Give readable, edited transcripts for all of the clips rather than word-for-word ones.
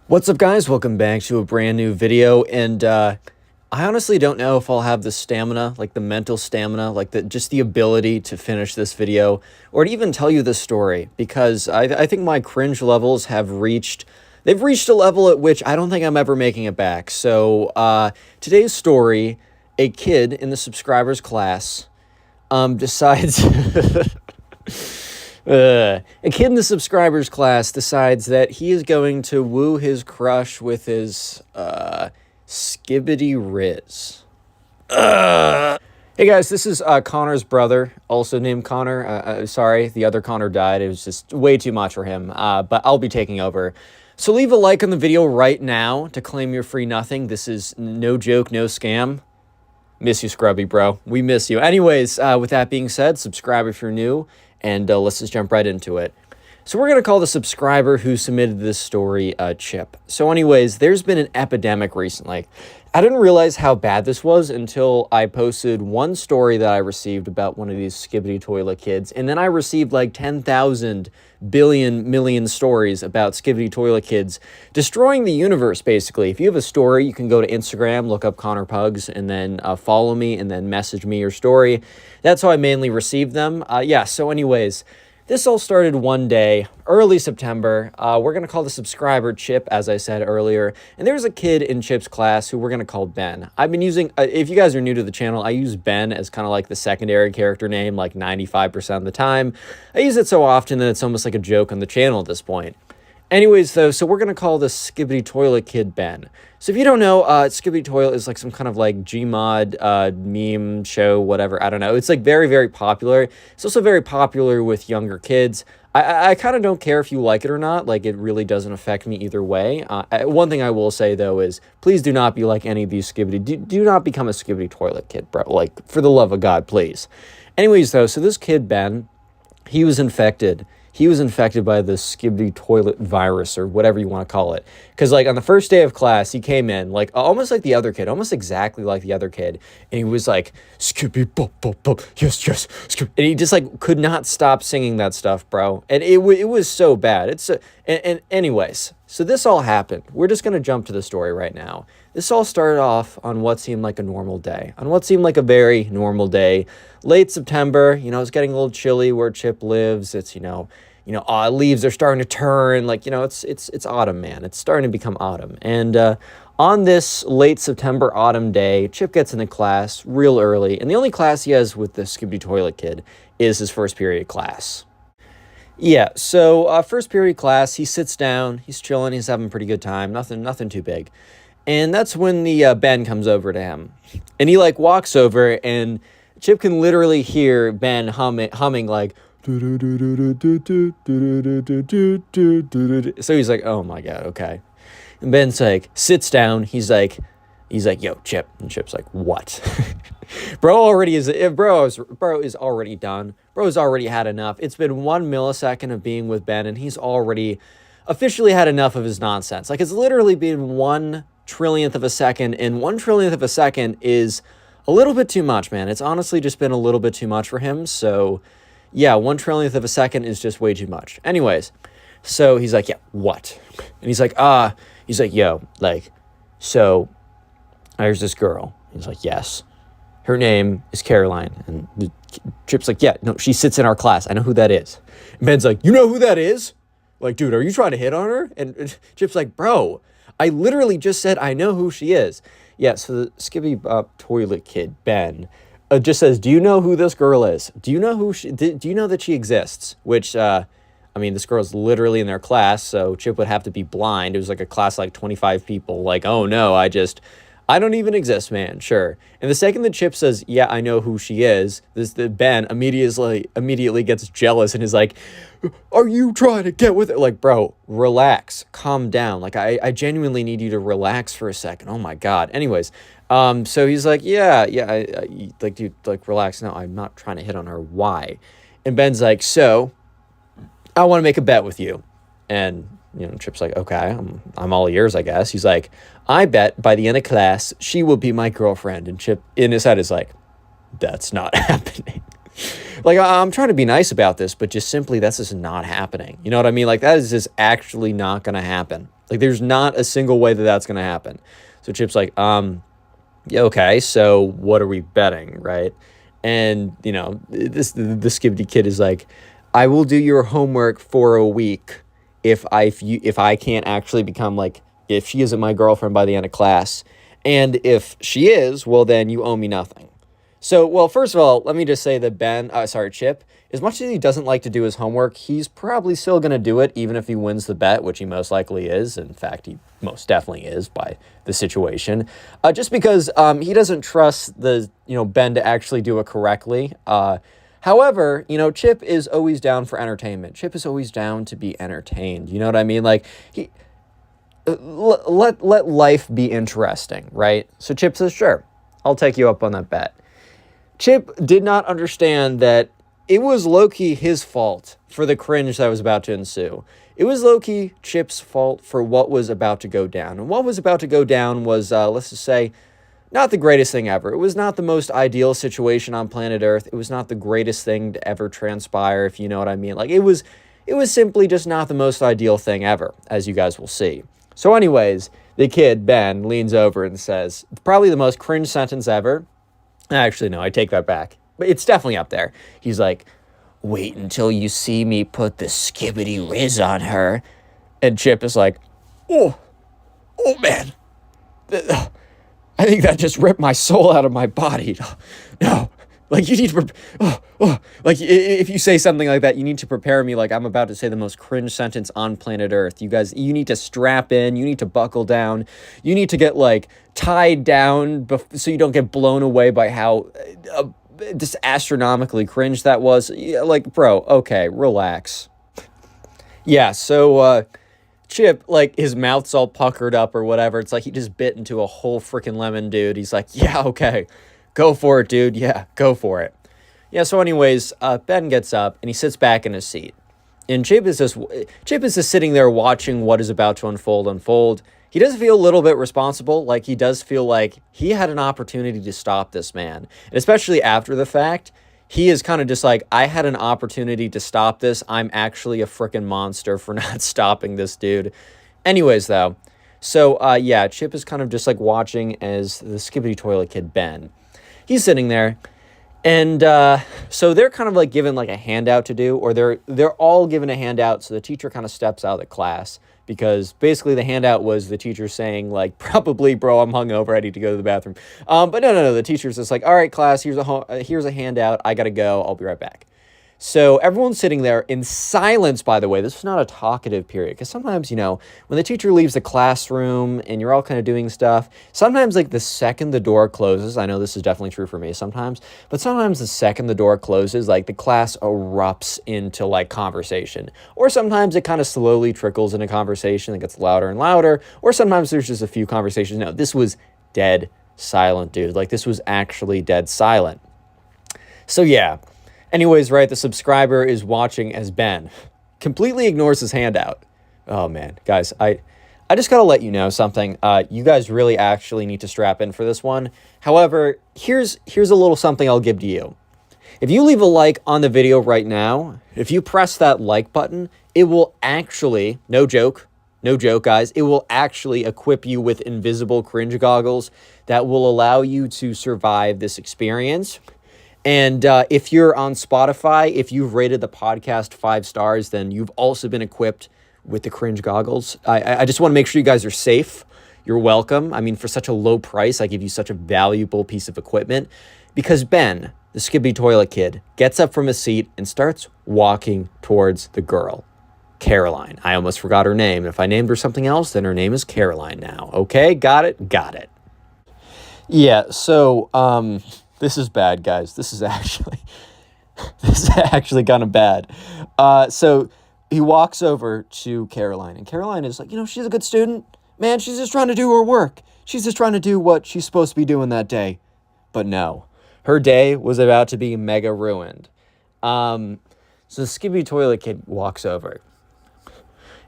What's up, guys? Welcome back to a brand new video, and I honestly don't know if I'll have the stamina, like the mental stamina, like just the ability to finish this video, or to even tell you the story, because I think my cringe levels they've reached a level at which I don't think I'm ever making it back. So today's story, a kid in the subscribers class decides... a kid in the subscribers class decides that he is going to woo his crush with his Skibidi Rizz. Hey guys, this is Connor's brother, also named Connor. Sorry, the other Connor died. It was just way too much for him, but I'll be taking over. So leave a like on the video right now to claim your free nothing. This is no joke, no scam. Miss you, Scrubby, bro. We miss you. Anyways, with that being said, subscribe if you're new, and let's just jump right into it. So we're going to call the subscriber who submitted this story Chip. So anyways, there's been an epidemic recently. I didn't realize how bad this was until I posted one story that I received about one of these Skibidi Toilet kids, and then I received like 10,000 billion million stories about Skibidi Toilet kids destroying the universe, basically. If you have a story, you can go to Instagram, look up Connor Pugs, and then follow me, and then message me your story. That's how I mainly received them. Yeah, so anyways... This all started one day, early September. We're going to call the subscriber Chip, as I said earlier. And there's a kid in Chip's class who we're going to call Ben. I've been using, if you guys are new to the channel, I use Ben as kind of like the secondary character name, like 95% of the time. I use it so often that it's almost like a joke on the channel at this point. Anyways, though, so we're going to call the Skibidi Toilet kid Ben. So if you don't know, Skibidi Toilet is like some kind of like Gmod meme show, whatever. I don't know. It's like very, very popular. It's also very popular with younger kids. I kind of don't care if you like it or not. Like, it really doesn't affect me either way. One thing I will say, though, is please do not be like any of these Skibidi. Do not become a Skibidi Toilet kid, bro. Like, for the love of God, please. Anyways, though, so this kid, Ben, he was infected. He was infected by the Skibidi Toilet virus, or whatever you want to call it. Because, like, on the first day of class, he came in, like, almost like the other kid, almost exactly like the other kid. And he was like, Skibidi, bop, bop, bop, yes, yes, Skibidi. And he just, like, could not stop singing that stuff, bro. And it was so bad. And anyways, so this all happened. We're just going to jump to the story right now. This all started off on what seemed like a normal day. On what seemed like a very normal day. Late September, you know, it's getting a little chilly where Chip lives. It's, leaves are starting to turn. Like, it's autumn, man. It's starting to become autumn. And on this late September autumn day, Chip gets into class real early. And the only class he has with the Skibidi Toilet kid is his first period class. Yeah, so first period class, he sits down. He's chilling. He's having a pretty good time. Nothing too big. And that's when the Ben comes over to him. And he, like, walks over, and Chip can literally hear Ben humming like... So he's like, oh my God, okay. And Ben's like, sits down. He's like, yo, Chip. And Chip's like, what? Bro is already done. Bro's already had enough. It's been 1 millisecond of being with Ben, and he's already officially had enough of his nonsense. Like, it's literally been 1 trillionth of a second, and 1 trillionth of a second is a little bit too much, man. It's honestly just been a little bit too much for him. So yeah, 1 trillionth of a second is just way too much. Anyways, so he's like, yeah, what? And he's like, yo, like, so there's this girl. He's like, yes. Her name is Caroline. And the Chip's like, yeah, no, she sits in our class. I know who that is. And Ben's like, you know who that is? Like, dude, are you trying to hit on her? And Chip's like, bro, I literally just said I know who she is. Yeah, so the Skibidi Toilet kid, Ben, just says, do you know who this girl is? Do you know do you know that she exists? Which, I mean, this girl's literally in their class, so Chip would have to be blind. It was like a class like 25 people. Like, oh no, I don't even exist, man. Sure. And the second that Chip says, yeah, I know who she is, the Ben immediately gets jealous and is like, are you trying to get with it? Like, bro, relax, calm down. Like, I genuinely need you to relax for a second. Oh my God. Anyways, so he's like, yeah, like, dude, like, relax. No, I'm not trying to hit on her. Why? And Ben's like, so I want to make a bet with you. And Chip's like, okay, I'm all ears, I guess. He's like, I bet by the end of class, she will be my girlfriend. And Chip in his head is like, that's not happening. Like, I'm trying to be nice about this, but just simply, that's just not happening. You know what I mean? Like, that is just actually not going to happen. Like, there's not a single way that that's going to happen. So Chip's like, yeah, okay, so what are we betting, right? And, you know, the Skibidi kid is like, I will do your homework for a week if I can't actually become, like, if she isn't my girlfriend by the end of class. And if she is, well, then you owe me nothing. So, well, first of all, let me just say that Chip, as much as he doesn't like to do his homework, he's probably still going to do it, even if he wins the bet, which he most likely is. In fact, he most definitely is by the situation. Just because he doesn't trust Ben to actually do it correctly. However, Chip is always down for entertainment. Chip is always down to be entertained. You know what I mean? Like, let life be interesting, right? So Chip says, sure, I'll take you up on that bet. Chip did not understand that it was low-key his fault for the cringe that was about to ensue. It was low-key Chip's fault for what was about to go down. And what was about to go down was, let's just say, not the greatest thing ever. It was not the most ideal situation on planet Earth. It was not the greatest thing to ever transpire, if you know what I mean. Like, it was simply just not the most ideal thing ever, as you guys will see. So anyways, the kid, Ben, leans over and says, probably the most cringe sentence ever. Actually, no, I take that back. But it's definitely up there. He's like, wait until you see me put the Skibidi Rizz on her. And Chip is like, oh man. I think that just ripped my soul out of my body. No. Like, you need to, like, if you say something like that, you need to prepare me like I'm about to say the most cringe sentence on planet Earth. You guys, you need to strap in, you need to buckle down, you need to get, like, tied down so you don't get blown away by how just astronomically cringe that was. Like, bro, okay, relax. Yeah, so, Chip, like, his mouth's all puckered up or whatever. It's like he just bit into a whole freaking lemon, dude. He's like, yeah, okay. Go for it, dude. Yeah, go for it. Yeah, so anyways, Ben gets up and he sits back in his seat. And Chip is just sitting there watching what is about to unfold. He does feel a little bit responsible. Like, he does feel like he had an opportunity to stop this man. And especially after the fact, he is kind of just like, I had an opportunity to stop this. I'm actually a freaking monster for not stopping this dude. Anyways, though, so, yeah, Chip is kind of just like watching as the Skibidi Toilet Kid, Ben. He's sitting there, and so they're kind of like given like a handout to do, or they're all given a handout, so the teacher kind of steps out of the class, because basically the handout was the teacher saying, like, probably, bro, I'm hungover, I need to go to the bathroom. But no, the teacher's just like, all right, class, here's a handout, I gotta go, I'll be right back. So everyone's sitting there in silence, by the way. This is not a talkative period, because sometimes, when the teacher leaves the classroom and you're all kind of doing stuff, sometimes, like, the second the door closes, I know this is definitely true for me sometimes, but sometimes the second the door closes, like, the class erupts into, like, conversation. Or sometimes it kind of slowly trickles into conversation, it gets louder and louder, or sometimes there's just a few conversations. No, this was dead silent, dude. Like, this was actually dead silent. So, yeah. Anyways, right, the subscriber is watching as Ben completely ignores his handout. Oh, man. Guys, I just got to let you know something. You guys really actually need to strap in for this one. However, here's a little something I'll give to you. If you leave a like on the video right now, if you press that like button, it will actually, no joke, guys, it will actually equip you with invisible cringe goggles that will allow you to survive this experience. And if you're on Spotify, if you've rated the podcast 5 stars, then you've also been equipped with the cringe goggles. I just want to make sure you guys are safe. You're welcome. I mean, for such a low price, I give you such a valuable piece of equipment. Because Ben, the Skibidi Toilet Kid, gets up from his seat and starts walking towards the girl, Caroline. I almost forgot her name. If I named her something else, then her name is Caroline now. Okay, got it? Got it. Yeah, so, this is bad, guys. This is actually kind of bad. So he walks over to Caroline, and Caroline is like, she's a good student. Man, she's just trying to do her work. She's just trying to do what she's supposed to be doing that day. But no, her day was about to be mega ruined. So the Skibidi Toilet Kid walks over.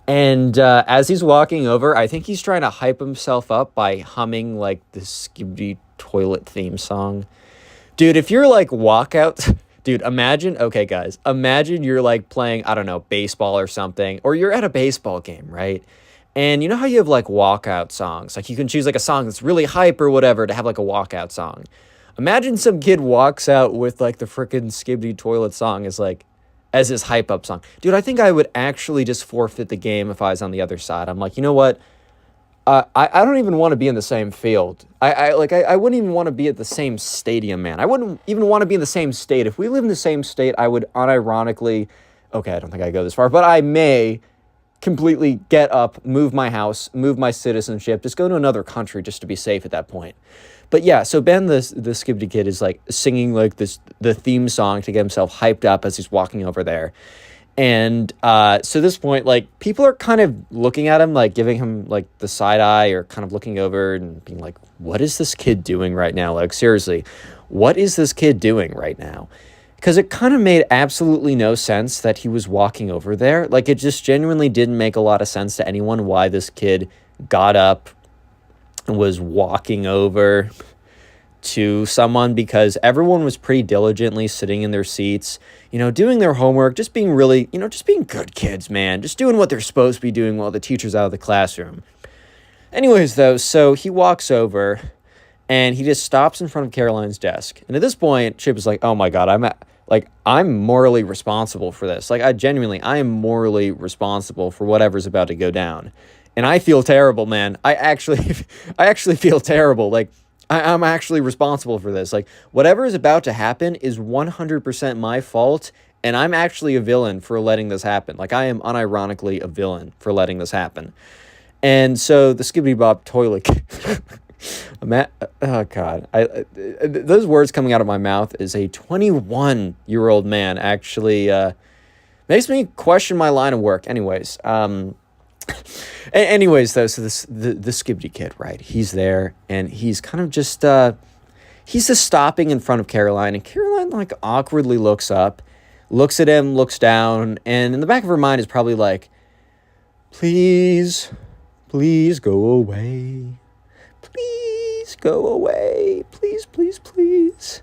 And as he's walking over, I think he's trying to hype himself up by humming, like, the Skibidi Toilet theme song. Dude, if you're, like, walkout... Dude, imagine you're, like, playing, I don't know, baseball or something. Or you're at a baseball game, right? And you know how you have like walkout songs? Like you can choose like a song that's really hype or whatever to have like a walkout song. Imagine some kid walks out with like the frickin' Skibidi Toilet song as his hype up song. Dude, I think I would actually just forfeit the game if I was on the other side. I'm like, you know what? I don't even want to be in the same field. I wouldn't even want to be at the same stadium, man. I wouldn't even want to be in the same state. If we live in the same state, I would unironically, okay, I don't think I go this far, but I may completely get up, move my house, move my citizenship, just go to another country just to be safe at that point. But yeah, so Ben, the Skibidi kid, is like singing like the theme song to get himself hyped up as he's walking over there. And so at this point, like, people are kind of looking at him, like, giving him, like, the side eye or kind of looking over and being like, what is this kid doing right now? Like, seriously, what is this kid doing right now? Because it kind of made absolutely no sense that he was walking over there. Like, it just genuinely didn't make a lot of sense to anyone why this kid got up and was walking over to someone, because everyone was pretty diligently sitting in their seats, you know, doing their homework, just being really, you know, just being good kids, man, just doing what they're supposed to be doing while the teacher's out of the classroom. Anyways, though, so he walks over and he just stops in front of Caroline's desk. And at this point, Chip is like, oh my God, I'm morally responsible for this. Like, I am morally responsible for whatever's about to go down. And I feel terrible, man. I actually feel terrible. Like, I'm actually responsible for this. Like, whatever is about to happen is 100% my fault, and I'm actually a villain for letting this happen. Like, I am unironically a villain for letting this happen. And so the Skibidi Bob toilet... oh, God. Those words coming out of my mouth as a 21-year-old man actually makes me question my line of work. Anyways, anyways, though, so the Skibidi kid, right? He's there, and he's kind of just he's just stopping in front of Caroline, and Caroline like awkwardly looks up, looks at him, looks down, and in the back of her mind is probably like, please go away. Please go away. Please.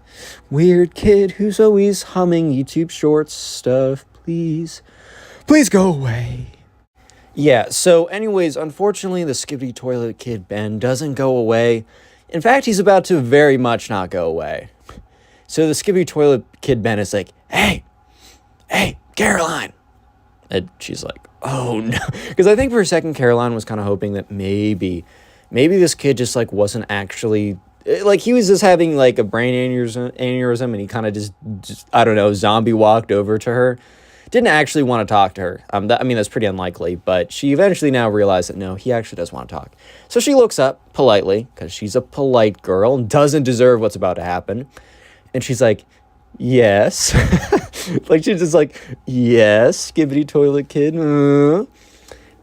Weird kid who's always humming YouTube Shorts stuff. Please go away. Yeah, so anyways, unfortunately, the Skibidi Toilet Kid Ben doesn't go away. In fact, he's about to very much not go away. So the Skibidi Toilet Kid Ben is like, hey, Caroline. And she's like, oh no. Because I think for a second, Caroline was kind of hoping that maybe this kid just like wasn't actually, like he was just having like a brain aneurysm and he kind of just, I don't know, zombie walked over to her. Didn't actually want to talk to her. That's pretty unlikely, but she eventually now realized that no, he actually does want to talk. So she looks up politely, because she's a polite girl and doesn't deserve what's about to happen. And she's like, yes. Like, she's just like, yes, Skibidi Toilet Kid.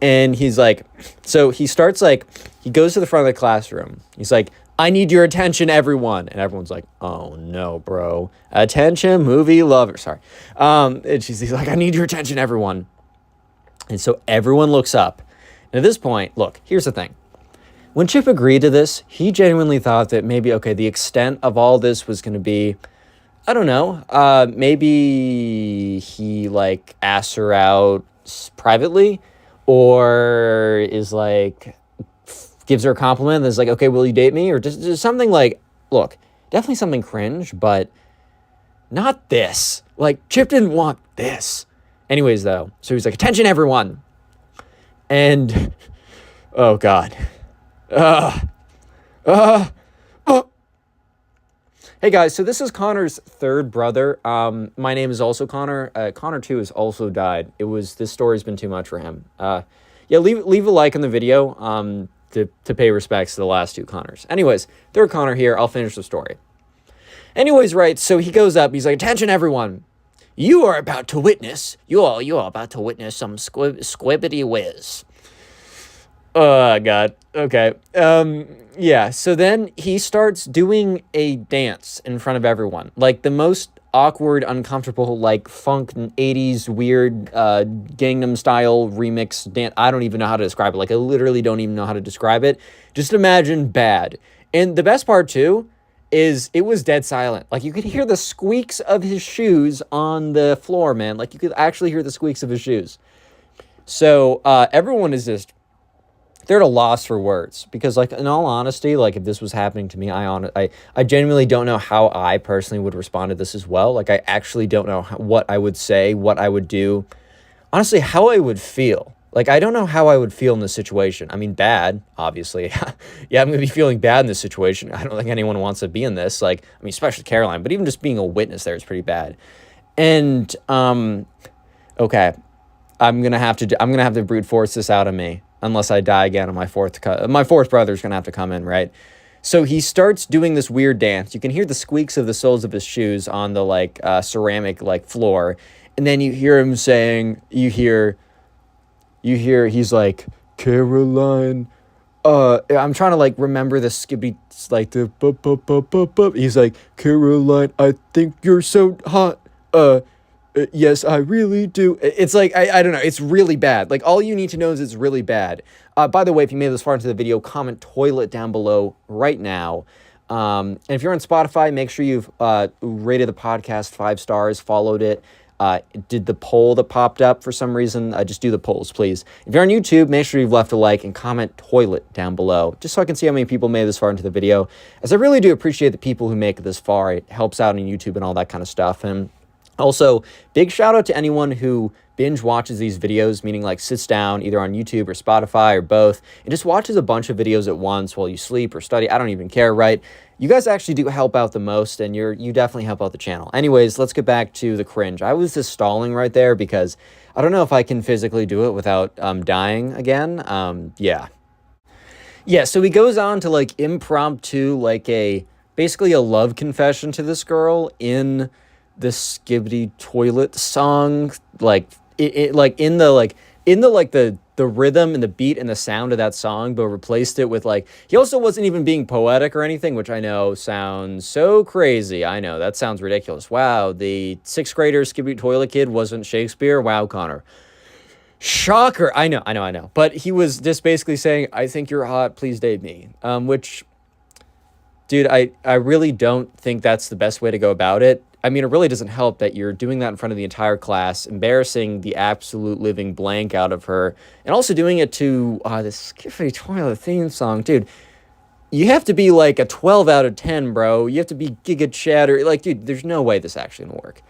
And he's like, so he starts like, he goes to the front of the classroom. He's like, I need your attention, everyone. And everyone's like, oh no, bro. Attention, movie lover. Sorry. And he's like, I need your attention, everyone. And so everyone looks up. And at this point, look, here's the thing. When Chip agreed to this, he genuinely thought that maybe, okay, the extent of all this was going to be, I don't know, maybe he like asks her out privately, or is like, gives her a compliment and is like, okay, will you date me? Or just something like, look, definitely something cringe, but not this. Like, Chip didn't want this. Anyways, though, so he's like, attention, everyone. And, oh, God. Hey, guys, so this is Connor's third brother. My name is also Connor. Connor, too, has also died. This story's been too much for him. Yeah, leave a like on the video, to pay respects to the last two Connors. Anyways, third Connor here. I'll finish the story. Anyways, right, so he goes up. He's like, attention, everyone. You are about to witness. You are about to witness some Skibidi whiz. Oh, God. Okay. Yeah, so then he starts doing a dance in front of everyone. Like, the most awkward, uncomfortable, like, funk 80s weird Gangnam Style remix dance. I don't even know how to describe it. Like, I literally don't even know how to describe it. Just imagine bad. And the best part, too, is it was dead silent. Like, you could hear the squeaks of his shoes on the floor, man. Like, you could actually hear the squeaks of his shoes. So, everyone is just they're at a loss for words, because like, in all honesty, like if this was happening to me, I genuinely don't know how I personally would respond to this as well. Like, I actually don't know what I would say, what I would do, honestly, how I would feel. Like, I don't know how I would feel in this situation. I mean, bad, obviously. Yeah, I'm going to be feeling bad in this situation. I don't think anyone wants to be in this. Like, I mean, especially Caroline, but even just being a witness there is pretty bad. And, okay, I'm going to have to brute force this out of me, unless I die again on my fourth brother's going to have to come in, right? So he starts doing this weird dance. You can hear the squeaks of the soles of his shoes on the, like, ceramic, like, floor. And then you hear him saying, he's like, Caroline, I'm trying to, like, remember the Skibidi, like, the bup. He's like, Caroline, I think you're so hot. Yes, I really do. It's like, I don't know. It's really bad. Like, all you need to know is it's really bad. By the way, if you made this far into the video, comment toilet down below right now. And if you're on Spotify, make sure you've rated the podcast 5 stars, followed it. Did the poll that popped up for some reason. Just do the polls, please. If you're on YouTube, make sure you've left a like and comment toilet down below, just so I can see how many people made this far into the video, as I really do appreciate the people who make it this far. It helps out on YouTube and all that kind of stuff. And also, big shout out to anyone who binge watches these videos, meaning like sits down either on YouTube or Spotify or both, and just watches a bunch of videos at once while you sleep or study. I don't even care, right? You guys actually do help out the most, and you definitely help out the channel. Anyways, let's get back to the cringe. I was just stalling right there because I don't know if I can physically do it without dying again. Yeah. Yeah, so he goes on to like impromptu, like basically a love confession to this girl in the Skibidi Toilet song, like in the rhythm and the beat and the sound of that song, but replaced it with like, he also wasn't even being poetic or anything, which I know sounds so crazy. I know that sounds ridiculous. Wow, the 6th grader Skibidi Toilet Kid wasn't Shakespeare. Wow, Connor. Shocker. I know. But he was just basically saying, I think you're hot, please date me. Which, dude, I really don't think that's the best way to go about it. I mean, it really doesn't help that you're doing that in front of the entire class, embarrassing the absolute living blank out of her, and also doing it to the Skibidi Toilet theme song. Dude, you have to be like a 12 out of 10, bro. You have to be Giga Chatter. Like, dude, there's no way this actually gonna work.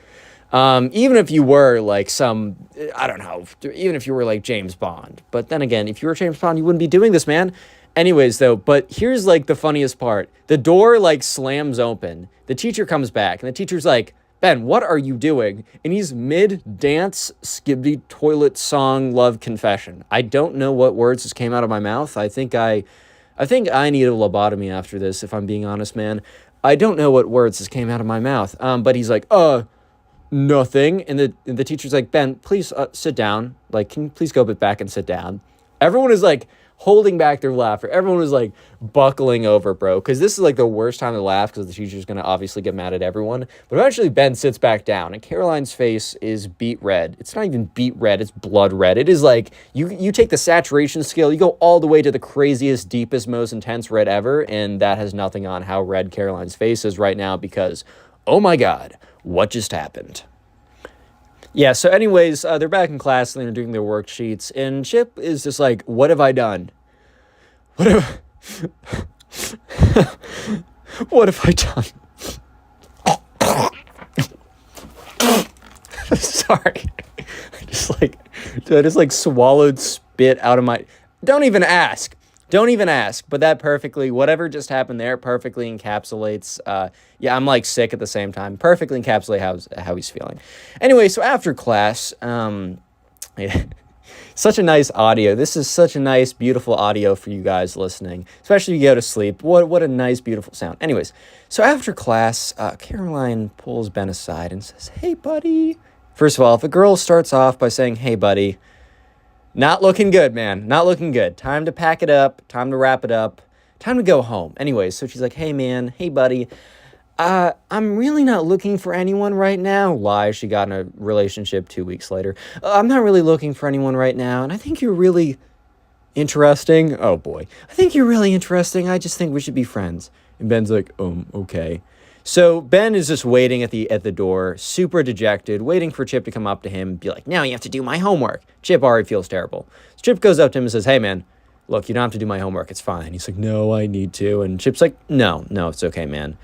Even if you were like I don't know, even if you were like James Bond. But then again, if you were James Bond, you wouldn't be doing this, man. Anyways, though, but here's like the funniest part. The door like slams open. The teacher comes back and the teacher's like, Ben, what are you doing? And he's mid-dance Skibidi Toilet song love confession. I don't know what words just came out of my mouth. I think I need a lobotomy after this, if I'm being honest, man. I don't know what words just came out of my mouth. But he's like, nothing. And the teacher's like, Ben, please sit down. Like, can you please go back and sit down? Everyone is like holding back their laughter. Everyone was like buckling over, bro, because this is like the worst time to laugh because the teacher's going to obviously get mad at everyone. But eventually Ben sits back down and Caroline's face is beet red. It's not even beet red, it's blood red. It is like you take the saturation scale, you go all the way to the craziest, deepest, most intense red ever, and that has nothing on how red Caroline's face is right now because, oh my God, what just happened? Yeah, so anyways, they're back in class and they're doing their worksheets, and Chip is just like, what have I done? What have I done? Sorry. I just swallowed spit out of my... Don't even ask. But that perfectly, whatever just happened there, perfectly encapsulates, yeah, I'm like sick at the same time, perfectly encapsulate how he's feeling. Anyway, so after class, yeah, such a nice audio. This is such a nice, beautiful audio for you guys listening, especially if you go to sleep. What a nice, beautiful sound. Anyways, so after class, Caroline pulls Ben aside and says, hey, buddy. First of all, if a girl starts off by saying, hey, buddy, not looking good, man. Not looking good. Time to pack it up. Time to wrap it up. Time to go home. Anyways, so she's like, hey, man. Hey, buddy. I'm really not looking for anyone right now. Lie, she got in a relationship 2 weeks later. I'm not really looking for anyone right now, and I think you're really interesting. Oh, boy. I think you're really interesting. I just think we should be friends. And Ben's like, okay. So Ben is just waiting at the door, super dejected, waiting for Chip to come up to him and be like, now you have to do my homework. Chip already feels terrible. So Chip goes up to him and says, hey, man, look, you don't have to do my homework. It's fine. He's like, no, I need to. And Chip's like, no, it's okay, man.